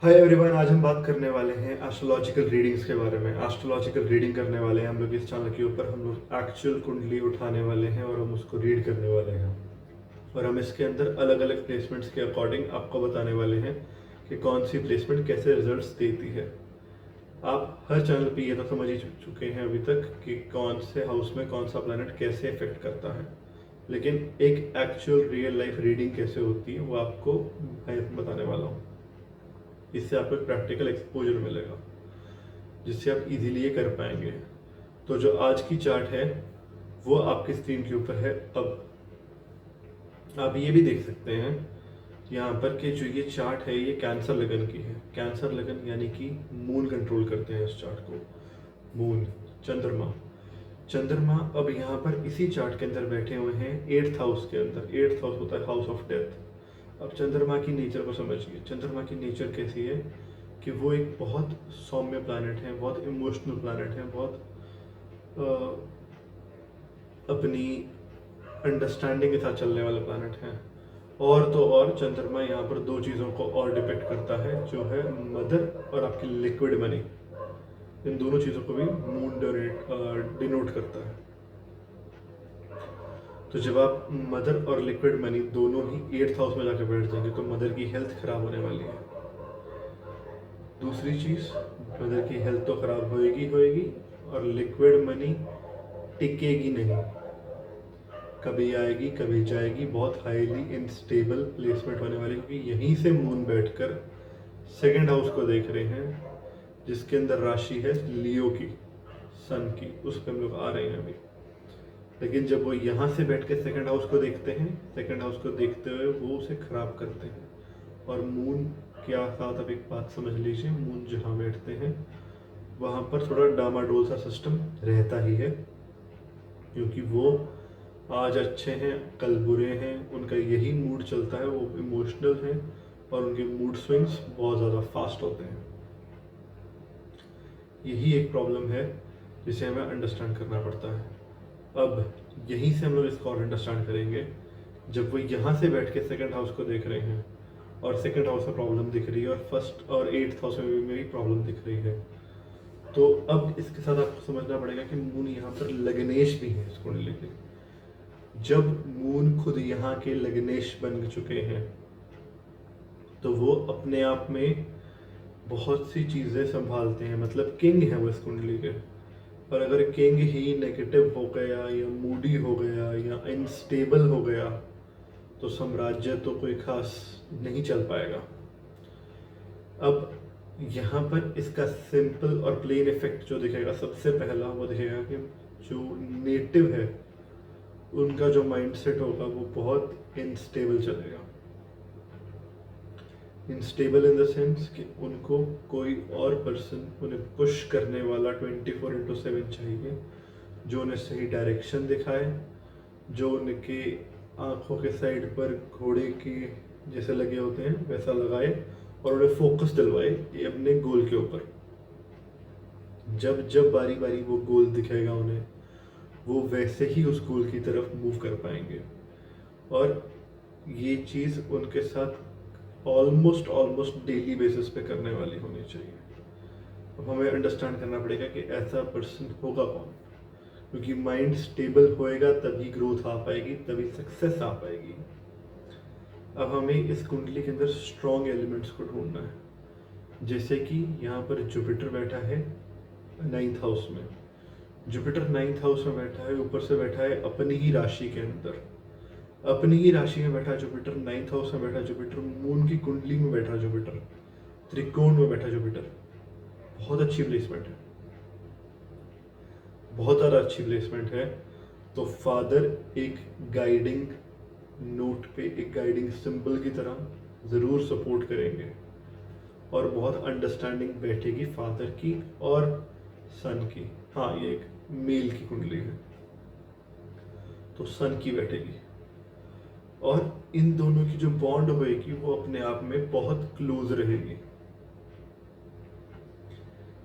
Hi everyone, आज हम बात करने वाले हैं एस्ट्रोलॉजिकल रीडिंग्स के बारे में। एस्ट्रोलॉजिकल रीडिंग करने वाले हैं हम लोग इस चैनल के ऊपर। हम लोग एक्चुअल कुंडली उठाने वाले हैं और हम उसको रीड करने वाले हैं। और हम इसके अंदर अलग अलग प्लेसमेंट्स के अकॉर्डिंग आपको बताने वाले हैं कि कौन सी प्लेसमेंट कैसे रिजल्ट्स देती है। आप हर चैनल पे ये तो समझ ही चुके हैं अभी तक कि कौन से हाउस में कौन सा प्लैनेट कैसे इफेक्ट करता है, लेकिन एक एक्चुअल रियल लाइफ रीडिंग कैसे होती है वो आपको मैं बताने वाला हूँ। इससे आपको एक प्रैक्टिकल एक्सपोजर मिलेगा जिससे आप इजीली ये कर पाएंगे। तो जो आज की चार्ट है वो आपकी स्क्रीन के ऊपर है। अब आप ये भी देख सकते हैं यहाँ पर कि जो ये चार्ट है ये कैंसर लगन की है। कैंसर लगन यानी कि मून कंट्रोल करते हैं इस चार्ट को। मून, चंद्रमा। चंद्रमा अब यहाँ पर इसी चार्ट के अंदर बैठे हुए हैं 8th हाउस के अंदर। 8th हाउस होता है हाउस ऑफ डेथ। अब चंद्रमा की नेचर को समझिए। चंद्रमा की नेचर कैसी है कि वो एक बहुत सौम्य प्लैनेट है, बहुत इमोशनल प्लैनेट है, बहुत अपनी अंडरस्टैंडिंग के साथ चलने वाला प्लैनेट है। और तो और चंद्रमा यहाँ पर दो चीज़ों को और डिपेक्ट करता है, जो है मदर और आपकी लिक्विड मनी। इन दोनों चीज़ों को भी मून डिनोट करता है। तो जब आप मदर और लिक्विड मनी दोनों ही 8th हाउस में जाकर बैठ जाएंगे तो मदर की हेल्थ खराब होने वाली है। दूसरी चीज़, मदर की हेल्थ तो खराब होएगी होएगी और लिक्विड मनी टिकेगी नहीं, कभी आएगी कभी जाएगी। बहुत हाईली इनस्टेबल प्लेसमेंट होने वाली, क्योंकि यहीं से मून बैठकर सेकंड हाउस को देख रहे हैं जिसके अंदर राशि है लियो की, सन की। उस पर हम लोग आ रहे हैं अभी। लेकिन जब वो यहाँ से बैठ के सेकंड हाउस को देखते हैं, सेकंड हाउस को देखते हुए वो उसे खराब करते हैं। और मून के साथ अब एक बात समझ लीजिए, मून जहाँ बैठते हैं वहाँ पर थोड़ा डामाडोल सा सिस्टम रहता ही है, क्योंकि वो आज अच्छे हैं कल बुरे हैं, उनका यही मूड चलता है। वो इमोशनल हैं और उनके मूड स्विंग्स बहुत ज़्यादा फास्ट होते हैं। यही एक प्रॉब्लम है जिसे हमें अंडरस्टैंड करना पड़ता है। अब यहीं से हम लोग इसको और अंडरस्टैंड करेंगे। जब वो यहाँ से बैठ के सेकंड हाउस को देख रहे हैं और सेकंड हाउस में प्रॉब्लम दिख रही है और फर्स्ट और 8th हाउस में भी प्रॉब्लम दिख रही है, तो अब इसके साथ आपको समझना पड़ेगा कि मून यहाँ पर लग्नेश भी है इस कुंडली के। जब मून खुद यहाँ के लग्नेश बन चुके हैं तो वो अपने आप में बहुत सी चीज़ें संभालते हैं, मतलब किंग है वो इस कुंडली के। और अगर किंग ही नेगेटिव हो गया या मूडी हो गया या अनस्टेबल हो गया तो साम्राज्य तो कोई खास नहीं चल पाएगा। अब यहाँ पर इसका सिंपल और प्लेन इफेक्ट जो दिखेगा, सबसे पहला वो दिखेगा कि जो नेटिव है उनका जो माइंडसेट होगा वो बहुत इनस्टेबल चलेगा। इनस्टेबल इन द सेंस कि उनको कोई और पर्सन उन्हें पुश करने वाला 24/7 चाहिए, जो उन्हें सही डायरेक्शन दिखाए, जो उनके आंखों के साइड पर घोड़े के जैसे लगे होते हैं वैसा लगाए और उन्हें फोकस दिलवाए ये अपने गोल के ऊपर। जब जब बारी बारी वो गोल दिखेगा उन्हें, वो वैसे ही उस गोल की तरफ मूव कर पाएंगे। और ये चीज़ उनके साथ ऑलमोस्ट डेली बेसिस पे करने वाली होनी चाहिए। अब हमें अंडरस्टैंड करना पड़ेगा कि ऐसा पर्सन होगा कौन, क्योंकि माइंड स्टेबल होएगा तभी ग्रोथ आ पाएगी, तभी सक्सेस आ पाएगी। अब हमें इस कुंडली के अंदर स्ट्रॉन्ग एलिमेंट्स को ढूंढना है। जैसे कि यहाँ पर जुपिटर बैठा है 9th हाउस में। जुपिटर 9th हाउस में बैठा है, ऊपर से बैठा है अपनी ही राशि के अंदर। अपनी ही राशि में बैठा जुपिटर, 9th हाउस में बैठा जुपिटर, मून की कुंडली में बैठा जुपिटर, त्रिकोण में बैठा जुपिटर। बहुत अच्छी प्लेसमेंट है, बहुत ज़्यादा अच्छी प्लेसमेंट है। तो फादर एक गाइडिंग नोट पे, एक गाइडिंग सिंबल की तरह ज़रूर सपोर्ट करेंगे और बहुत अंडरस्टैंडिंग बैठेगी फादर की और सन की। हाँ, ये एक मेल की कुंडली है तो सन की बैठेगी। और इन दोनों की जो बॉन्ड होएगी वो अपने आप में बहुत क्लोज रहेगी।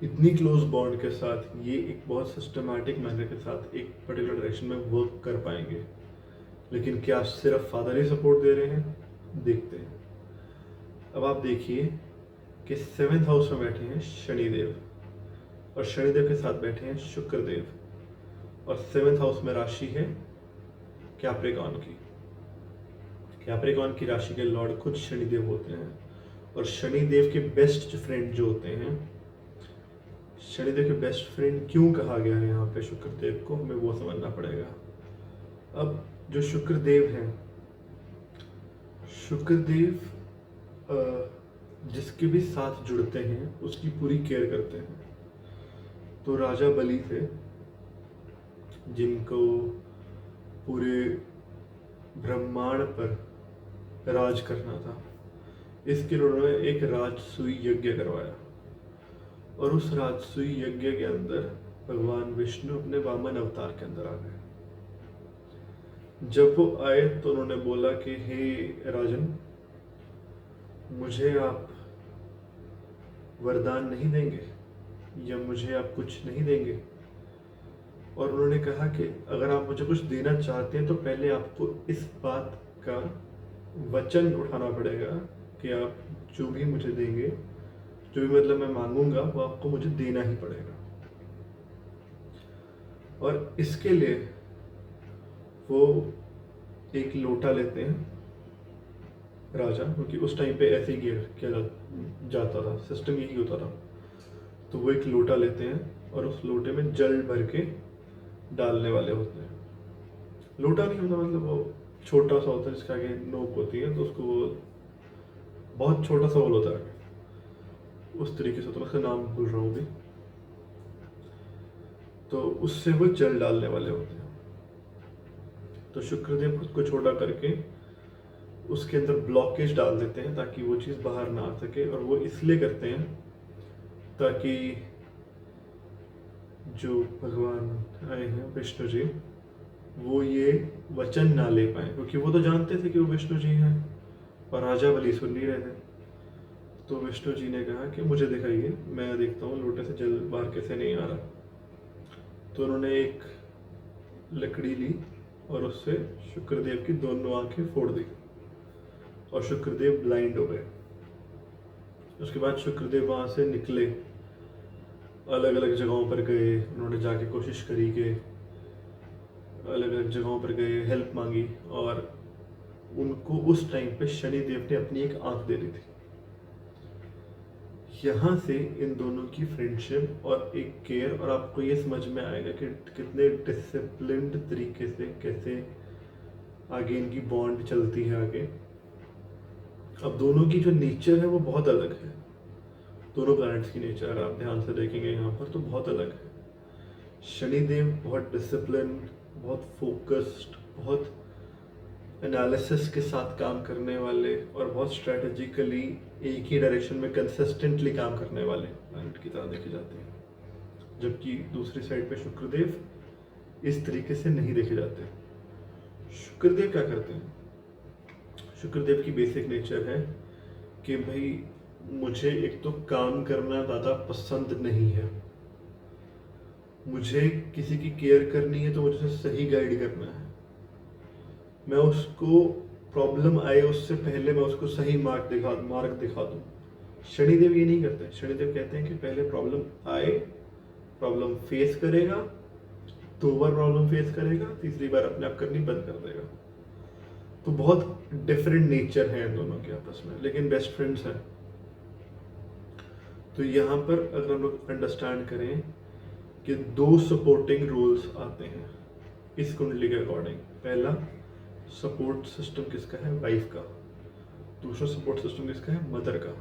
इतनी क्लोज बॉन्ड के साथ ये एक बहुत सिस्टमैटिक मैनर के साथ एक पर्टिकुलर डायरेक्शन में वर्क कर पाएंगे। लेकिन क्या सिर्फ फादर ही सपोर्ट दे रहे हैं? देखते हैं। अब आप देखिए कि 7th हाउस में बैठे हैं शनिदेव, और शनिदेव के साथ बैठे हैं शुक्रदेव, और 7th हाउस में राशि है कैप्रिकॉर्न की। कैप्रिकॉर्न की राशि के लॉर्ड खुद शनिदेव होते हैं, और शनिदेव के बेस्ट फ्रेंड जो होते हैं, शनिदेव के बेस्ट फ्रेंड क्यों कहा गया है यहाँ पे शुक्रदेव को, हमें वो समझना पड़ेगा। अब जो शुक्रदेव हैं, शुक्रदेव जिसके भी साथ जुड़ते हैं उसकी पूरी केयर करते हैं। तो राजा बलि थे जिनको पूरे ब्रह्मांड पर राज करना था, इसके लिए उन्होंने एक राजसूय यज्ञ करवाया, और उस राजसूय यज्ञ के अंदर भगवान विष्णु अपने वामन अवतार के अंदर आ गए। जब वो आए तो उन्होंने बोला कि हे राजन, मुझे आप वरदान नहीं देंगे या मुझे आप कुछ नहीं देंगे। और उन्होंने कहा कि अगर आप मुझे कुछ देना चाहते हैं तो पहले आपको इस बात का वचन उठाना पड़ेगा कि आप जो भी मुझे देंगे, जो भी मतलब मैं मांगूंगा, वो आपको मुझे देना ही पड़ेगा। और इसके लिए वो एक लोटा लेते हैं राजा, क्योंकि उस टाइम पे ऐसे ही किया जाता था, सिस्टम यही होता था। तो वो एक लोटा लेते हैं और उस लोटे में जल भर के डालने वाले होते हैं। लोटा नहीं होता, मतलब वो छोटा सा होता है जिसके आगे नोक होती है, तो उसको वो बहुत छोटा सा होल होता है, उस तरीके से, तो मैं उसका नाम भूल रहा हूँ अभी। तो उससे वो जल डालने वाले होते हैं। तो शुक्रदेव खुद को छोटा करके उसके अंदर ब्लॉकेज डाल देते हैं ताकि वो चीज़ बाहर ना आ सके, और वो इसलिए करते हैं ताकि जो भगवान आए हैं विष्णु जी, वो ये वचन ना ले पाए, क्योंकि वो तो जानते थे कि वो विष्णु जी हैं और राजा बलि सुन नहीं रहे थे। तो विष्णु जी ने कहा कि मुझे दिखाइए, मैं देखता हूँ लोटे से जल बाहर कैसे नहीं आ रहा। तो उन्होंने एक लकड़ी ली और उससे शुक्रदेव की दोनों आंखें फोड़ दी और शुक्रदेव ब्लाइंड हो गए। उसके बाद शुक्रदेव वहाँ से निकले, अलग अलग जगहों पर गए, उन्होंने जाके कोशिश करी कि अलग अलग जगहों पर गए, हेल्प मांगी, और उनको उस टाइम पे शनिदेव ने अपनी एक आंख दे दी थी। यहाँ से इन दोनों की फ्रेंडशिप और एक केयर, और आपको ये समझ में आएगा कि कितने डिसिप्लिन्ड तरीके से कैसे आगे इनकी बॉन्ड चलती है आगे। अब दोनों की जो नेचर है वो बहुत अलग है, दोनों प्लैनेट्स की नेचर अगर आप ध्यान से देखेंगे यहाँ पर तो बहुत अलग है। शनिदेव बहुत डिसिप्लिन, बहुत फोकस्ड, बहुत एनालिसिस के साथ काम करने वाले और बहुत स्ट्रेटेजिकली एक ही डायरेक्शन में कंसिस्टेंटली काम करने वाले प्लैनेट की तरह देखे जाते हैं, जबकि दूसरी साइड पे शुक्रदेव इस तरीके से नहीं देखे जाते। शुक्रदेव क्या करते हैं? शुक्रदेव की बेसिक नेचर है कि भाई मुझे एक तो काम करना ज़्यादा पसंद नहीं है, मुझे किसी की केयर करनी है तो मुझे सही गाइड करना है, मैं उसको प्रॉब्लम आए उससे पहले मैं उसको सही मार्ग दिखा दूँ। शनिदेव ये नहीं करते। शनिदेव कहते हैं कि पहले प्रॉब्लम आए, प्रॉब्लम फेस करेगा, 2 बार प्रॉब्लम फेस करेगा, तीसरी बार अपने आप करनी बंद कर देगा। तो बहुत डिफरेंट नेचर है इन दोनों के आपस में, लेकिन बेस्ट फ्रेंड्स हैं। तो यहाँ पर अगर हम लोग अंडरस्टैंड करें कि 2 सपोर्टिंग रोल्स आते हैं इस कुंडली के अकॉर्डिंग। पहला सपोर्ट सिस्टम किसका है? वाइफ का। दूसरा सपोर्ट सिस्टम किसका है? मदर का।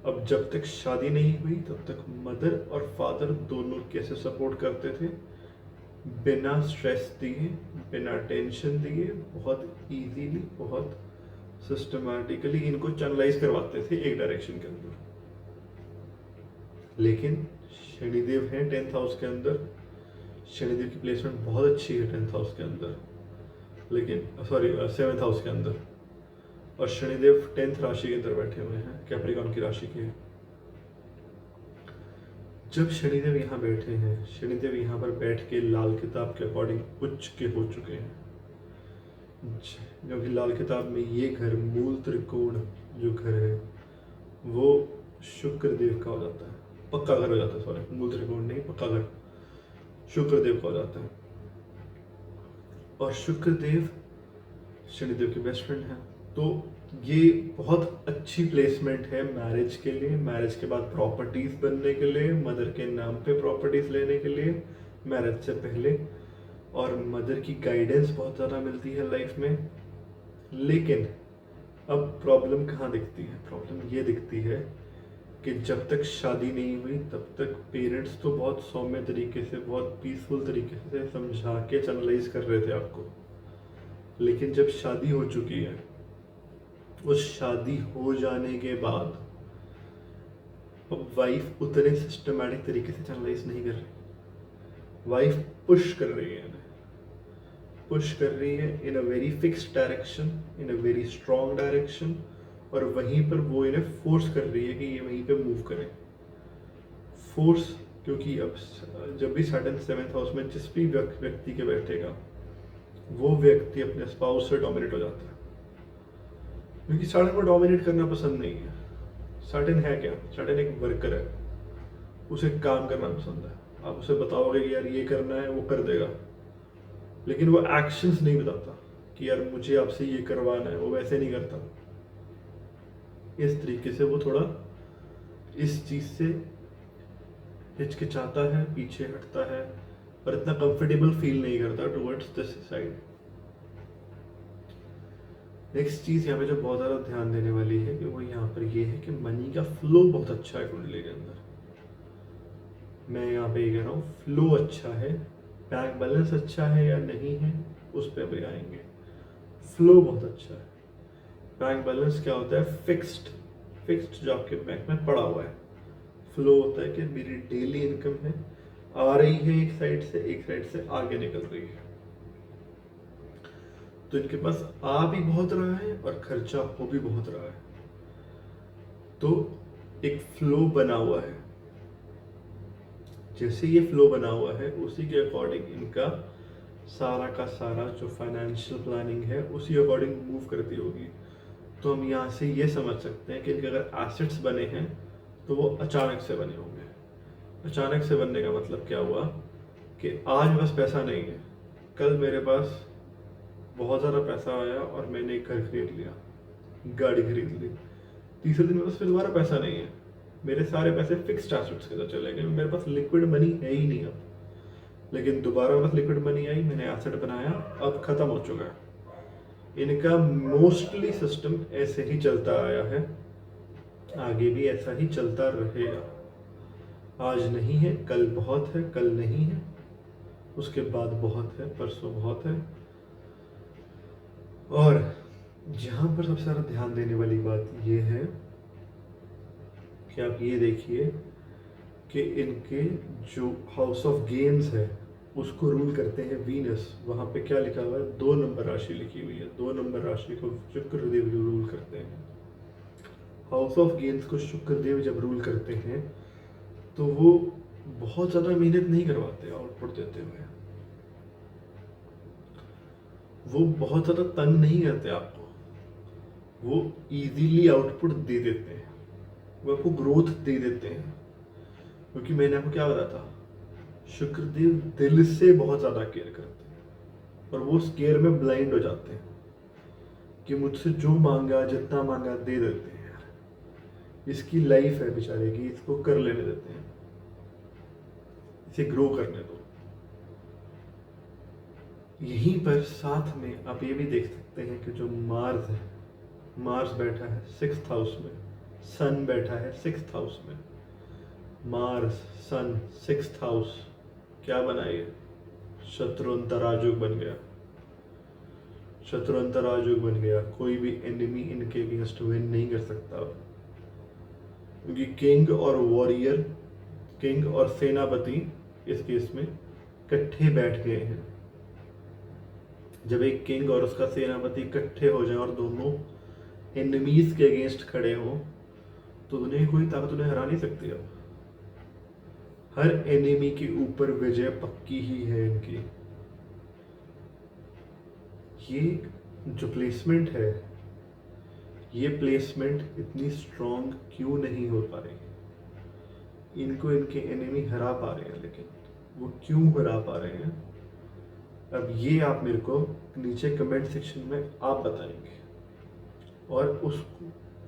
अब जब तक शादी नहीं हुई तब तक मदर और फादर दोनों कैसे सपोर्ट करते थे? बिना स्ट्रेस दिए, बिना टेंशन दिए, बहुत इजीली, बहुत सिस्टमैटिकली इनको चैनलाइज करवाते थे एक डायरेक्शन के अंदर। लेकिन शनिदेव हैं 10th हाउस के अंदर, शनिदेव की प्लेसमेंट बहुत अच्छी है 10th हाउस के अंदर, लेकिन 7th हाउस के अंदर, और शनिदेव 10th राशि के अंदर बैठे हुए हैं, कैप्रिकॉर्न की राशि के। जब शनिदेव यहाँ बैठे हैं, शनिदेव यहाँ पर बैठ के लाल किताब के अकॉर्डिंग उच्च के हो चुके हैं, क्योंकि लाल किताब में ये घर, मूल त्रिकोण जो घर है, वो शुक्र देव का हो जाता है, पक्का घर हो जाता है, सॉरी मूल त्रिकोण नहीं, पक्का घर शुक्र देव का हो जाता है। और शुक्र देव शनिदेव के बेस्ट फ्रेंड हैं, तो ये बहुत अच्छी प्लेसमेंट है मैरिज के लिए, मैरिज के बाद प्रॉपर्टीज बनने के लिए, मदर के नाम पे प्रॉपर्टीज लेने के लिए मैरिज से पहले, और मदर की गाइडेंस बहुत ज़्यादा मिलती है लाइफ में। लेकिन अब प्रॉब्लम कहाँ दिखती है? प्रॉब्लम ये दिखती है कि जब तक शादी नहीं हुई तब तक पेरेंट्स तो बहुत सौम्य तरीके से, बहुत पीसफुल तरीके से समझा के चैनलाइज कर रहे थे आपको, लेकिन जब शादी हो चुकी है, उस शादी हो जाने के बाद अब वाइफ उतने सिस्टमैटिक तरीके से चैनलाइज नहीं कर रही, वाइफ पुश कर रही है, पुश कर रही है in a very fixed direction, in a very strong direction, और वहीं पर वो इन्हें फोर्स कर रही है कि ये वहीं पे मूव करें। फोर्स, क्योंकि अब जब भी सैटर्न 7th हाउस में जिस भी व्यक्ति के बैठेगा, वो व्यक्ति अपने स्पाउस से डोमिनेट हो जाता है, क्योंकि सैटर्न को डोमिनेट करना पसंद नहीं है। सैटर्न है क्या? सैटर्न एक वर्कर है, उसे काम करना पसंद है। आप उसे बताओगे कि यार ये करना है, वो कर देगा, लेकिन वो एक्शंस नहीं बताता कि यार मुझे आपसे ये करवाना है, वो वैसे नहीं करता। इस तरीके से वो थोड़ा इस चीज से हिचकिचाता है, पीछे हटता है, पर इतना कंफर्टेबल फील नहीं करता टुवर्ड्स दिस साइड। नेक्स्ट चीज यहाँ पे जो बहुत ज्यादा ध्यान देने वाली है कि वो यहाँ पर ये है कि मनी का फ्लो बहुत अच्छा है कुंडली के अंदर। मैं यहाँ पे ये कह रहा हूँ फ्लो अच्छा है, बैंक बैलेंस अच्छा है या नहीं है उस पर भी आएंगे। फ्लो बहुत अच्छा है। बैंक बैलेंस क्या होता है? फिक्स्ड जो आपके बैंक में पड़ा हुआ है। फ्लो होता है कि मेरी डेली इनकम है, आ रही है एक साइड से आगे निकल रही है, तो इनके पास आ भी बहुत रहा है और खर्चा हो भी बहुत रहा है, तो एक फ्लो बना हुआ है। जैसे ये फ्लो बना हुआ है उसी के अकॉर्डिंग इनका सारा का सारा जो फाइनेंशियल प्लानिंग है उसी अकॉर्डिंग मूव करती होगी। तो हम यहाँ से ये समझ सकते हैं कि इनके अगर एसेट्स बने हैं तो वो अचानक से बने होंगे। अचानक से बनने का मतलब क्या हुआ कि आज बस पैसा नहीं है, कल मेरे पास बहुत ज़्यादा पैसा आया और मैंने एक घर खरीद लिया, गाड़ी खरीद ली, तीसरे दिन मेरे पास फिर दोबारा पैसा नहीं है, मेरे सारे पैसे फिक्स्ड एसेट्स के साथ चले गए, मेरे पास लिक्विड मनी है ही नहीं अब। लेकिन दोबारा बस लिक्विड मनी आई, मैंने एसेट बनाया, अब खत्म हो चुका है। इनका मोस्टली सिस्टम ऐसे ही चलता आया है, आगे भी ऐसा ही चलता रहेगा। आज नहीं है, कल बहुत है, कल नहीं है, उसके बाद बहुत है, परसों बहुत है। और जहां पर सबसे ज़्यादा ध्यान देने वाली बात यह है कि आप ये देखिए कि इनके जो हाउस ऑफ गेम्स है उसको रूल करते हैं वीनस। वहाँ पे क्या लिखा हुआ है? 2 नंबर राशि लिखी हुई है। 2 नंबर राशि को शुक्रदेव जो रूल करते हैं, हाउस ऑफ गेम्स को शुक्रदेव जब रूल करते हैं तो वो बहुत ज़्यादा मेहनत नहीं करवाते आउटपुट देते हुए, वो बहुत ज़्यादा तंग नहीं करते आपको, वो इजीली आउटपुट दे देते हैं, वो आपको ग्रोथ दे देते हैं। क्योंकि मैंने आपको क्या बताया था, शुक्रदेव दिल से बहुत ज़्यादा केयर करते हैं और वो उस केयर में ब्लाइंड हो जाते हैं कि मुझसे जो मांगा, जितना मांगा दे देते हैं। यार इसकी लाइफ है बेचारे की, इसको कर लेने देते हैं, इसे ग्रो करने दो। यहीं पर साथ में आप ये भी देख सकते हैं कि जो मार्स है, मार्स बैठा है 6th हाउस में, सन बैठा है 6th हाउस में। मार्स सन 6th हाउस क्या बनाइए? शत्रु अंतराजुग बन गया, शत्रु अंतराजुग बन गया। कोई भी एनिमी इनके अगेंस्ट विन नहीं कर सकता, क्योंकि किंग और वॉरियर, किंग और सेनापति इस केस में इकट्ठे बैठ गए हैं। जब एक किंग और उसका सेनापति इकट्ठे हो जाए और दोनों एनिमीज के अगेंस्ट खड़े हों तो दुनिया की कोई ताकत उन्हें हरा नहीं सकती। अब हर एनिमी के ऊपर विजय पक्की ही है इनकी। ये जो प्लेसमेंट है ये प्लेसमेंट इतनी स्ट्रॉन्ग क्यों नहीं हो पा रही, इनको इनके एनिमी हरा पा रहे हैं, लेकिन वो क्यों हरा पा रहे हैं, अब ये आप मेरे को नीचे कमेंट सेक्शन में आप बताएंगे, और उस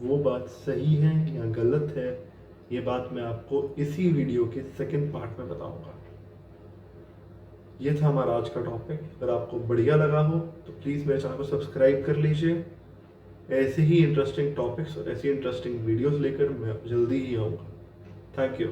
वो बात सही है या गलत है, ये बात मैं आपको इसी वीडियो के सेकंड पार्ट में बताऊंगा। ये था हमारा आज का टॉपिक। अगर आपको बढ़िया लगा हो तो प्लीज़ मेरे चैनल को सब्सक्राइब कर लीजिए। ऐसे ही इंटरेस्टिंग टॉपिक्स और ऐसी इंटरेस्टिंग वीडियोस लेकर मैं जल्दी ही आऊँगा। Thank you.